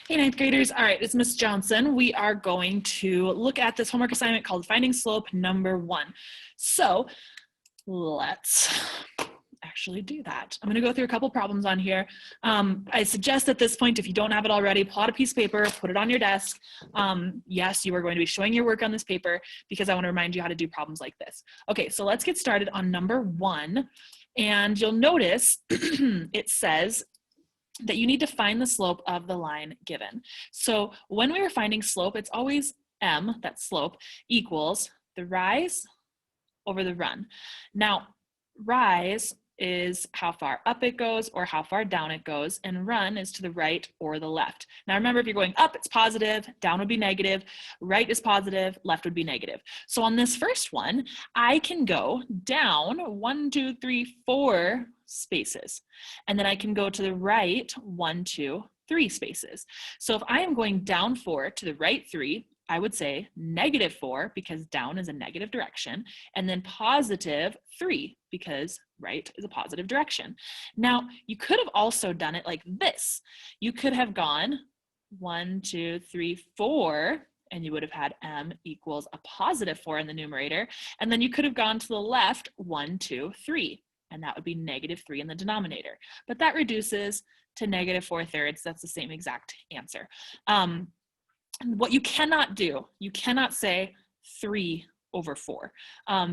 Hey, ninth graders. All right, it's Miss Johnson. We are going to look at this homework assignment called Finding Slope number 1. So let's actually do that. I'm going to go through a couple problems on here. I suggest at this point, if you don't have it already, plot a piece of paper, put it on your desk. Yes, you are going to be showing your work on this paper because I want to remind you how to do problems like this. Okay, so let's get started on number 1. And you'll notice it says that you need to find the slope of the line given. So when we were finding slope, it's always m, that's slope, equals the rise over the run. Now, rise is how far up it goes or how far down it goes, and run is to the right or the left. Now remember, if you're going up, it's positive, down would be negative, right is positive, left would be negative. So on this first one, I can go down 1, 2, 3, 4 spaces, and then I can go to the right 1, 2, 3 spaces. So if I am going down 4 to the right 3, I would say negative 4 because down is a negative direction, and then positive 3 because right is a positive direction. Now, you could have also done it like this. You could have gone 1, 2, 3, 4, and you would have had m equals a positive 4 in the numerator, and then you could have gone to the left 1, 2, 3, and that would be negative 3 in the denominator. But that reduces to negative 4/3. That's the same exact answer. What you cannot do, you cannot say 3 over 4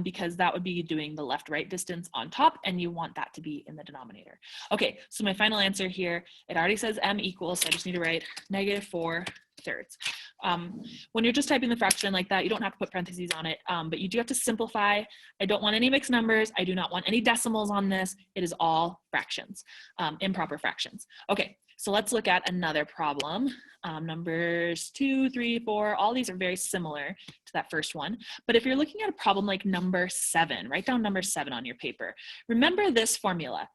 because that would be doing the left-right distance on top, and you want that to be in the denominator. Okay, so my final answer here, it already says m equals, so I just need to write negative 4/3. When you're just typing the fraction like that, you don't have to put parentheses on it, but you do have to simplify. I don't want any mixed numbers. I do not want any decimals on this. It is all fractions, improper fractions. Okay, so let's look at another problem. Numbers 2, 3, 4, all these are very similar to that first one. But if you're looking at a problem like number 7, write down number 7 on your paper. Remember this formula,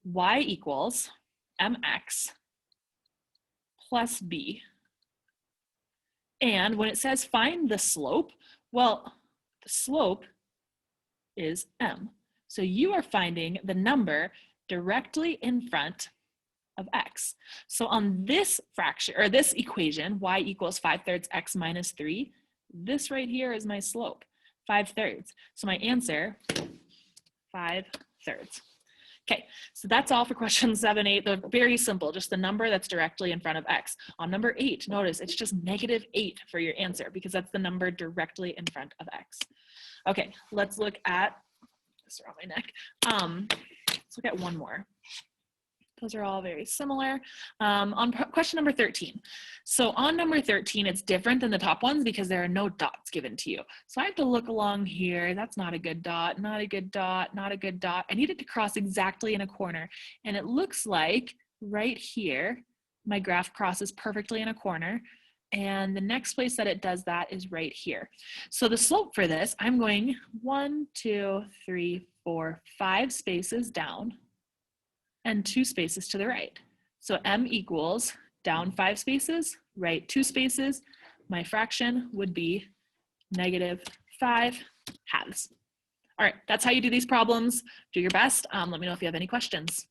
y equals mx plus b. And when it says find the slope, well, the slope is m. So you are finding the number directly in front of x. So on this fraction, or this equation, y equals 5/3 x minus 3, this right here is my slope, 5/3. So my answer, 5/3. Okay, so that's all for questions 7, 8. They're very simple, just the number that's directly in front of x. On number 8, notice it's just negative 8 for your answer because that's the number directly in front of x. Okay, let's look at, this around my neck. Let's look at one more. Those are all very similar. On question number 13. So on number 13, it's different than the top ones because there are no dots given to you. So I have to look along here. That's not a good dot, not a good dot, not a good dot. I need it to cross exactly in a corner. And it looks like right here, my graph crosses perfectly in a corner. And the next place that it does that is right here. So the slope for this, I'm going 1, 2, 3, 4, 5 spaces down and 2 spaces to the right. So m equals down 5 spaces, right 2 spaces. My fraction would be negative 5 halves. All right, that's how you do these problems. Do your best. Let me know if you have any questions.